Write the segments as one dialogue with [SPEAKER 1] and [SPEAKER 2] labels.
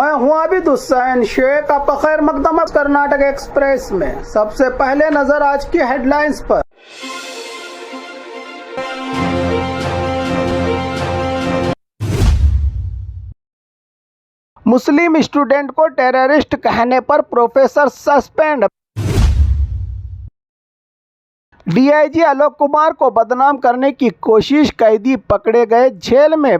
[SPEAKER 1] मैं हूं आबिद हुसैन शेख, आपका खैर मकदम कर्नाटक एक्सप्रेस में। सबसे पहले नजर आज की हेडलाइंस पर। मुस्लिम स्टूडेंट को टेररिस्ट कहने पर professor suspend. DIG Alok Kumar को बदनाम करने की कोशिश, कैदी पकड़े गए जेल में।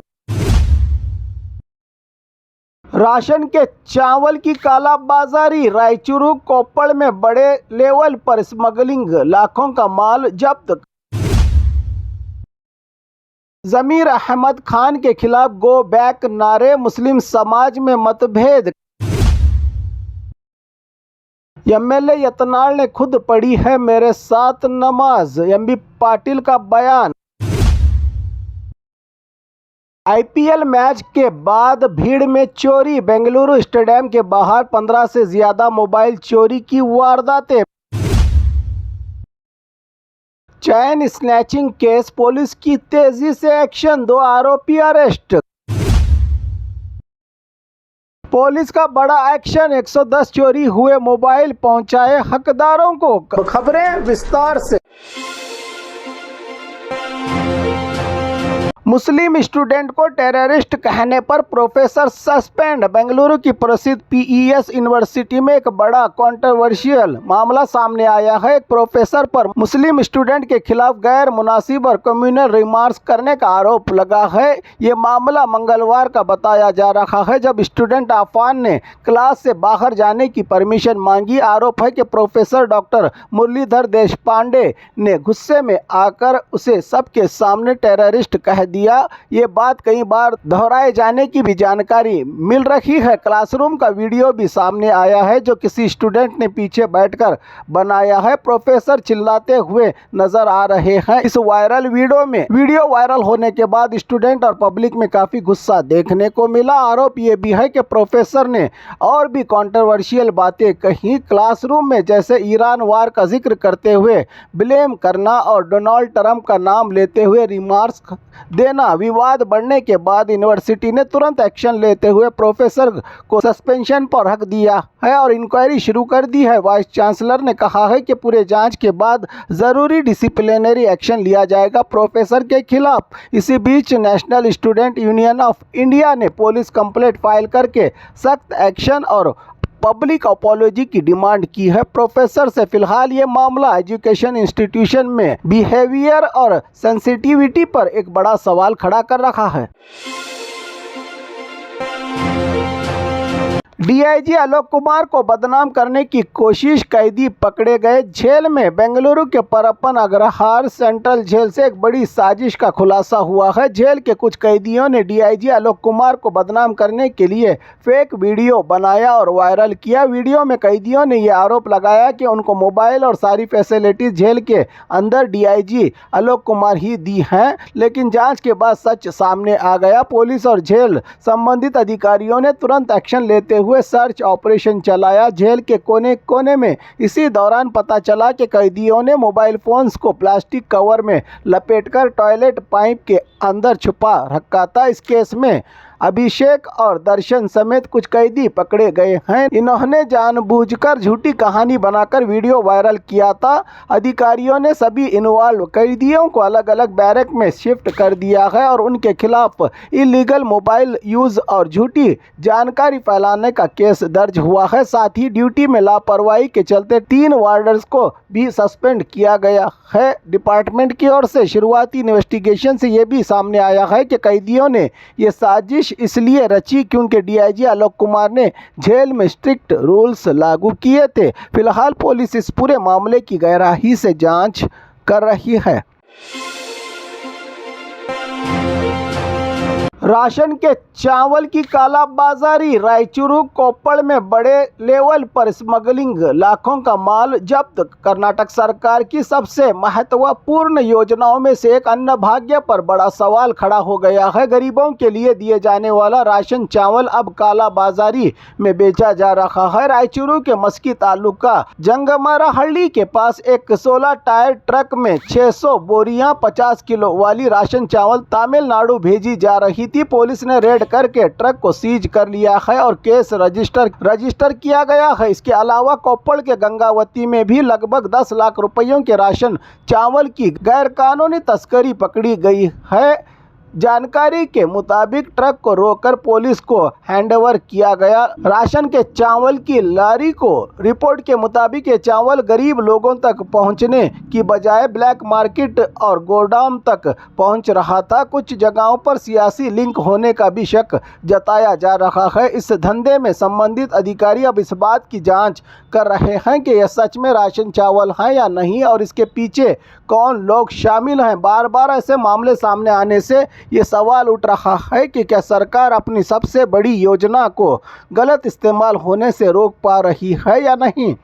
[SPEAKER 1] राशन के चावल की कालाबाजारी, रायचूरू कोप्पड़ में बड़े लेवल पर स्मगलिंग, लाखों का माल जब्त। जमीर अहमद खान के खिलाफ गो बैक नारे, मुस्लिम समाज में मतभेद। एमएलए यत्नाल ने खुद पढ़ी है मेरे साथ नमाज, एमबी पाटिल का बयान। आईपीएल मैच के बाद भीड़ में चोरी, बेंगलुरु स्टेडियम के बाहर 15 से ज्यादा मोबाइल चोरी की वारदातें। चैन स्नैचिंग केस, पुलिस की तेजी से एक्शन, 2 आरोपी अरेस्ट। पुलिस का बड़ा एक्शन, 110 चोरी हुए मोबाइल पहुंचाए हकदारों को। खबरें विस्तार से। मुस्लिम स्टूडेंट को टेररिस्ट कहने पर प्रोफेसर सस्पेंड। बेंगलुरु की प्रसिद्ध पीईएस यूनिवर्सिटी में एक बड़ा कंट्रोवर्शियल मामला सामने आया है। एक प्रोफेसर पर मुस्लिम स्टूडेंट के खिलाफ गैर मुनासिब और कम्युनल रिमार्क्स करने का आरोप लगा है। ये मामला मंगलवार का बताया जा रहा है, जब स्टूडेंट आफान ने क्लास से बाहर जाने की परमिशन मांगी। आरोप है कि प्रोफेसर डॉक्टर मुरलीधर देशपांडे ने गुस्से में आकर उसे सबके सामने टेररिस्ट कह दिया। ये बात कई बार दोहराए जाने की भी जानकारी मिल रही है। क्लासरूम का वीडियो भी सामने आया है, जो किसी स्टूडेंट ने पीछे बैठकर बनाया है। प्रोफेसर चिल्लाते हुए नजर आ रहे हैं इस वायरल वीडियो वायरल होने के बाद स्टूडेंट और पब्लिक में काफी गुस्सा देखने को मिला। आरोप ये भी है कि प्रोफेसर ने और भी कंट्रोवर्शियल बातें कही क्लासरूम में, जैसे ईरान वार का जिक्र करते हुए ब्लेम करना और डोनाल्ड ट्रंप का नाम लेते हुए रिमार्क्स देना। विवाद बढ़ने के बाद यूनिवर्सिटी ने तुरंत एक्शन लेते हुए प्रोफेसर को सस्पेंशन पर रख दिया है और इंक्वायरी शुरू कर दी है। वाइस चांसलर ने कहा है कि पूरे जांच के बाद जरूरी डिसिप्लिनरी एक्शन लिया जाएगा प्रोफेसर के खिलाफ। इसी बीच national student union of India ने पुलिस कंप्लेंट फाइल करके सख्त एक्शन और पब्लिक अपॉलॉजी की डिमांड की है। प्रोफेसर से फिलहाल ये मामला एजुकेशन इंस्टीट्यूशन में बिहेवियर और सेंसिटिविटी पर एक बड़ा सवाल खड़ा कर रखा है। डीआईजी आलोक कुमार को बदनाम करने की कोशिश, कैदी पकड़े गए जेल में। बेंगलुरु के परप्पन अग्रहार सेंट्रल जेल से एक बड़ी साजिश का खुलासा हुआ है। जेल के कुछ कैदियों ने डीआईजी आलोक कुमार को बदनाम करने के लिए फेक वीडियो बनाया और वायरल किया। वीडियो में कैदियों ने यह आरोप लगाया कि उनको मोबाइल और सारी फैसिलिटीज जेल के अंदर डीआईजी आलोक कुमार ही दी हैं, लेकिन जांच के बाद सच सामने आ गया। पुलिस और जेल संबंधित अधिकारियों ने तुरंत एक्शन लेते हुए सर्च ऑपरेशन चलाया। जेल के कोने कोने में इसी दौरान पता चला कि कैदियों ने मोबाइल फोन्स को प्लास्टिक कवर में लपेटकर टॉयलेट पाइप के अंदर छुपा रखा था। इस केस में अभिषेक और दर्शन समेत कुछ कैदी पकड़े गए हैं। इन्होंने जानबूझकर झूठी कहानी बनाकर वीडियो वायरल किया था। अधिकारियों ने सभी इन्वॉल्व कैदियों को अलग अलग बैरक में शिफ्ट कर दिया है और उनके खिलाफ इलीगल मोबाइल यूज और झूठी जानकारी फैलाने का केस दर्ज हुआ है। साथ ही ड्यूटी में लापरवाही के चलते 3 वार्डर्स को भी सस्पेंड किया गया है। डिपार्टमेंट की ओर से शुरुआती इन्वेस्टिगेशन से ये भी सामने आया है कि कैदियों ने ये साजिश इसलिए रची क्योंकि डीआईजी आलोक कुमार ने जेल में स्ट्रिक्ट रूल्स लागू किए थे। फिलहाल पुलिस इस पूरे मामले की गहराई से जांच कर रही है। राशन के चावल की कालाबाजारी, रायचूरू कोप्पड़ में बड़े लेवल पर स्मगलिंग, लाखों का माल जब्त। कर्नाटक सरकार की सबसे महत्वपूर्ण योजनाओं में से एक अन्न भाग्य पर बड़ा सवाल खड़ा हो गया है। गरीबों के लिए दिए जाने वाला राशन चावल अब कालाबाजारी में बेचा जा रहा है। रायचूरू के मस्की तालुका जंगमराहल्ली के पास एक 16 टायर ट्रक में 600 बोरियां 50 किलो वाली राशन चावल तमिलनाडु भेजी जा रही समिति पुलिस ने रेड करके ट्रक को सीज कर लिया है और केस रजिस्टर किया गया है। इसके अलावा कोप्पड़ के गंगावती में भी लगभग 10 लाख रुपयों के राशन चावल की गैरकानूनी तस्करी पकड़ी गई है। जानकारी के मुताबिक ट्रक को रोककर पुलिस को हैंडओवर किया गया। राशन के चावल की लारी को रिपोर्ट के मुताबिक ये चावल गरीब लोगों तक पहुंचने की बजाय ब्लैक मार्केट और गोदाम तक पहुंच रहा था। कुछ जगहों पर सियासी लिंक होने का भी शक जताया जा रहा है। इस धंधे में संबंधित अधिकारी अब इस बात की जांच कर रहे हैं कि यह सच में राशन चावल है या नहीं और इसके पीछे कौन लोग शामिल हैं। बार बार ऐसे मामले सामने आने से ये सवाल उठ रहा है कि क्या सरकार अपनी सबसे बड़ी योजना को गलत इस्तेमाल होने से रोक पा रही है या नहीं।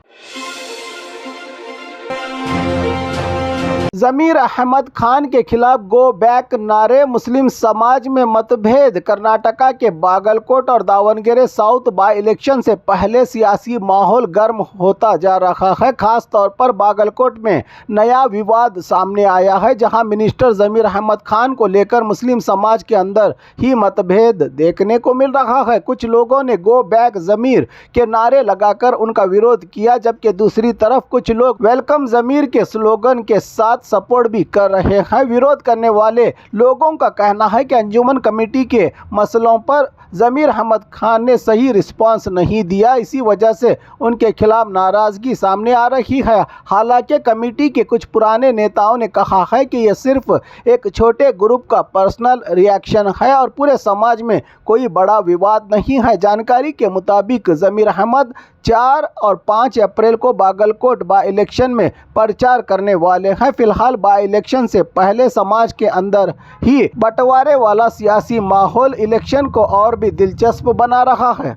[SPEAKER 1] ज़मीर अहमद खान के खिलाफ गो बैक नारे, मुस्लिम समाज में मतभेद। कर्नाटका के बागलकोट और दावणगेरे साउथ बाई इलेक्शन से पहले सियासी माहौल गर्म होता जा रहा है। खास तौर पर बागलकोट में नया विवाद सामने आया है, जहां मिनिस्टर ज़मीर अहमद खान को लेकर मुस्लिम समाज के अंदर ही मतभेद देखने को मिल रहा है। कुछ लोगों ने गो बैक ज़मीर के नारे लगाकर उनका विरोध किया, जबकि दूसरी तरफ कुछ लोग वेलकम ज़मीर के स्लोगन के साथ सपोर्ट भी कर रहे हैं। विरोध करने वाले लोगों का कहना है कि अंजुमन कमेटी के मसलों पर ज़मीर अहमद खान ने सही रिस्पांस नहीं दिया, इसी वजह से उनके खिलाफ नाराज़गी सामने आ रही है। हालांकि कमेटी के कुछ पुराने नेताओं ने कहा है कि यह सिर्फ एक छोटे ग्रुप का पर्सनल रिएक्शन है और पूरे समाज में कोई बड़ा विवाद नहीं है। जानकारी के मुताबिक ज़मीर अहमद 4 और 5 अप्रैल को बागलकोट बाई इलेक्शन में प्रचार करने वाले हैं। फिलहाल बाई इलेक्शन से पहले समाज के अंदर ही बंटवारे वाला सियासी माहौल इलेक्शन को और भी दिलचस्प बना रहा है।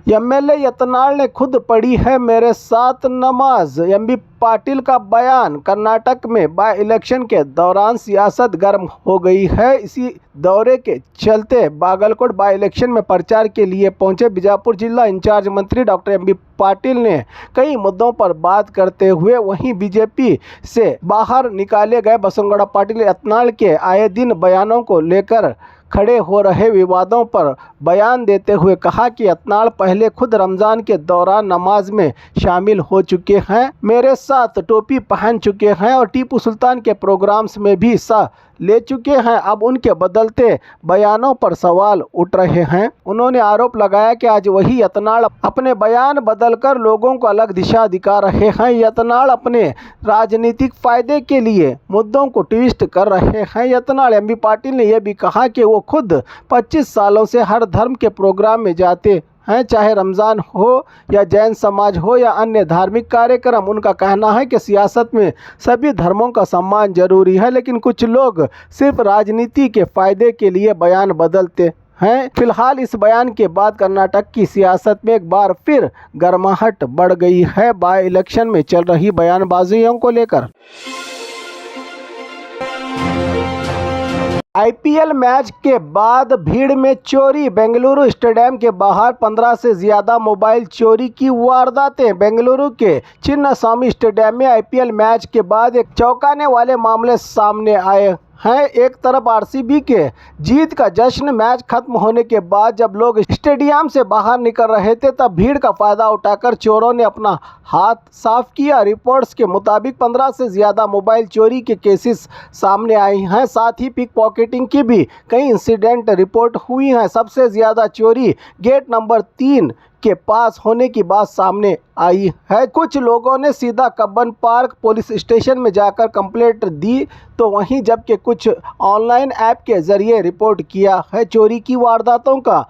[SPEAKER 1] एमएलए यत्नाल ने खुद पढ़ी है मेरे साथ नमाज, एमबी पाटिल का बयान। कर्नाटक में बाई इलेक्शन के दौरान सियासत गर्म हो गई है। इसी दौरे के चलते बागलकोट बाई इलेक्शन में प्रचार के लिए पहुंचे बीजापुर जिला इंचार्ज मंत्री डॉक्टर एमबी पाटिल ने कई मुद्दों पर बात करते हुए वहीं बीजेपी से बाहर निकाले गए बसवगौड़ा पाटिल यत्नाल के आए दिन बयानों को लेकर खड़े हो रहे विवादों पर बयान देते हुए कहा कि यत्नाल पहले खुद रमज़ान के दौरान नमाज में शामिल हो चुके हैं, मेरे साथ टोपी पहन चुके हैं और टीपू सुल्तान के प्रोग्राम्स में भी हिस्सा ले चुके हैं। अब उनके बदलते बयानों पर सवाल उठ रहे हैं। उन्होंने आरोप लगाया कि आज वही यत्नाल अपने बयान बदलकर लोगों को अलग दिशा दिखा रहे हैं। यत्नाल अपने राजनीतिक फायदे के लिए मुद्दों को ट्विस्ट कर रहे हैं। यत्नाल एमबी पाटिल ने यह भी कहा कि वो खुद 25 सालों से हर धर्म के प्रोग्राम में जाते हैं, चाहे रमज़ान हो या जैन समाज हो या अन्य धार्मिक कार्यक्रम। उनका कहना है कि सियासत में सभी धर्मों का सम्मान जरूरी है, लेकिन कुछ लोग सिर्फ राजनीति के फायदे के लिए बयान बदलते हैं। फिलहाल इस बयान के बाद कर्नाटक की सियासत में एक बार फिर गर्माहट बढ़ गई है बाई इलेक्शन में चल रही बयानबाजियों को लेकर। आईपीएल मैच के बाद भीड़ में चोरी, बेंगलुरु स्टेडियम के बाहर 15 से ज़्यादा मोबाइल चोरी की वारदातें। बेंगलुरु के चिन्नास्वामी स्टेडियम में आईपीएल मैच के बाद एक चौंकाने वाले मामले सामने आए हैं। एक तरफ आरसीबी के जीत का जश्न, मैच खत्म होने के बाद जब लोग स्टेडियम से बाहर निकल रहे थे, तब भीड़ का फायदा उठाकर चोरों ने अपना हाथ साफ किया। रिपोर्ट्स के मुताबिक 15 से ज़्यादा मोबाइल चोरी के केसेस सामने आए हैं। साथ ही पिक पॉकेटिंग की भी कई इंसिडेंट रिपोर्ट हुई हैं। सबसे ज़्यादा चोरी गेट नंबर 3 के पास होने की बात सामने आई है। कुछ लोगों ने सीधा कब्बन पार्क पुलिस स्टेशन में जाकर कंप्लेंट दी, तो वहीं जबकि कुछ ऑनलाइन ऐप के जरिए रिपोर्ट किया है। चोरी की वारदातों का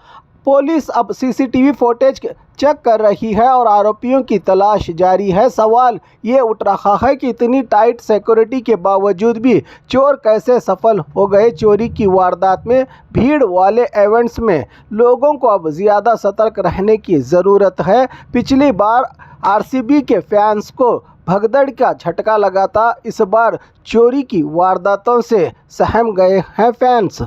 [SPEAKER 1] पुलिस अब सीसीटीवी फुटेज चेक कर रही है और आरोपियों की तलाश जारी है। सवाल ये उठ रहा है कि इतनी टाइट सिक्योरिटी के बावजूद भी चोर कैसे सफल हो गए। चोरी की वारदात में भीड़ वाले इवेंट्स में लोगों को अब ज़्यादा सतर्क रहने की ज़रूरत है। पिछली बार आरसीबी के फैंस को भगदड़ का झटका लगा था, इस बार चोरी की वारदातों से सहम गए हैं fans.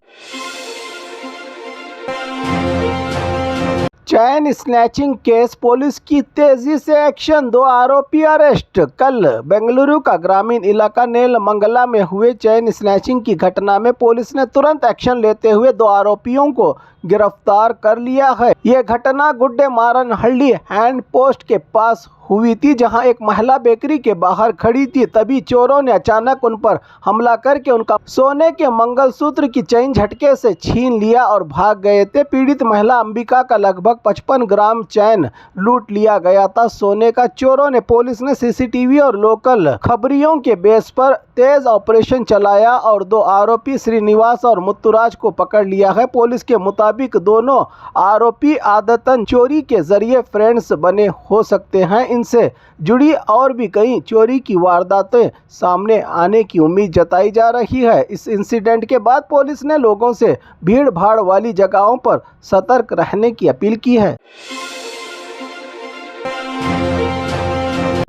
[SPEAKER 1] Chain snatching case, police की तेजी से एक्शन, 2 आरोपी अरेस्ट। कल बेंगलुरु का ग्रामीण इलाका नेलमंगला में हुए चैन स्नैचिंग की घटना में पुलिस ने तुरंत एक्शन लेते हुए 2 आरोपियों को गिरफ्तार कर लिया है। ये घटना गुड्डेमारनहल्ली हैंड पोस्ट के पास हुई थी, जहां एक महिला बेकरी के बाहर खड़ी थी। तभी चोरों ने अचानक उन पर हमला करके उनका सोने के मंगलसूत्र की चेन झटके से छीन लिया और भाग गए थे। पीड़ित महिला अंबिका का लगभग 55 ग्राम चैन लूट लिया गया था सोने का। चोरों ने पुलिस ने सीसीटीवी और लोकल खबरियों के बेस पर तेज ऑपरेशन चलाया और 2 आरोपी श्रीनिवास और मुत्तुराज को पकड़ लिया है। पुलिस के मुताबिक दोनों आरोपी आदतन चोरी के जरिए फ्रेंड्स बने हो सकते हैं। इनसे जुड़ी और भी कई चोरी की वारदातें सामने आने की उम्मीद जताई जा रही है। इस इंसिडेंट के बाद पुलिस ने लोगों से भीड़ भाड़ वाली जगहों पर सतर्क रहने की अपील की है।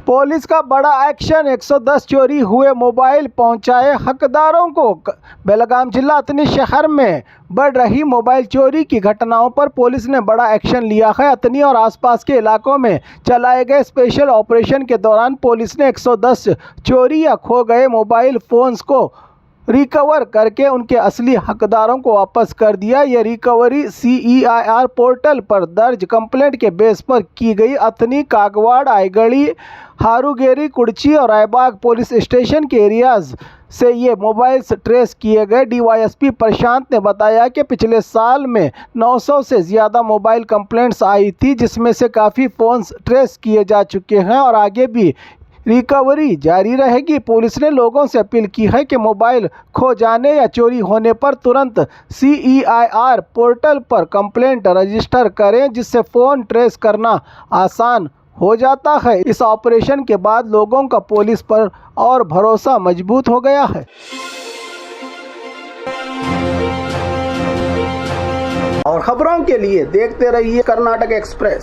[SPEAKER 1] पुलिस का बड़ा एक्शन, 110 चोरी हुए मोबाइल पहुंचाए हकदारों को। बेलगाम जिला अतनी शहर में बढ़ रही मोबाइल चोरी की घटनाओं पर पुलिस ने बड़ा एक्शन लिया है। अतनी और आसपास के इलाकों में चलाए गए स्पेशल ऑपरेशन के दौरान पुलिस ने 110 चोरी या खो गए मोबाइल फोन्स को रिकवर करके उनके असली हकदारों को वापस कर दिया। यह रिकवरी CEIR पोर्टल पर दर्ज कंप्लेंट के बेस पर की गई। अतनी, कागवाड़, आईगढ़ी, हारूगेरी, कुड़ची और रायबाग पुलिस स्टेशन के एरियाज से ये मोबाइल्स ट्रेस किए गए। DYSP प्रशांत ने बताया कि पिछले साल में 900 से ज़्यादा मोबाइल कंप्लेंट्स आई थी, जिसमें से काफ़ी फ़ोन्स ट्रेस किए जा चुके हैं और आगे भी रिकवरी जारी रहेगी। पुलिस ने लोगों से अपील की है कि मोबाइल खो जाने या चोरी होने पर तुरंत CEIR पोर्टल पर कंप्लेंट रजिस्टर करें, जिससे फ़ोन ट्रेस करना आसान हो जाता है। इस ऑपरेशन के बाद लोगों का पुलिस पर और भरोसा मजबूत हो गया है। और खबरों के लिए देखते रहिए कर्नाटक एक्सप्रेस।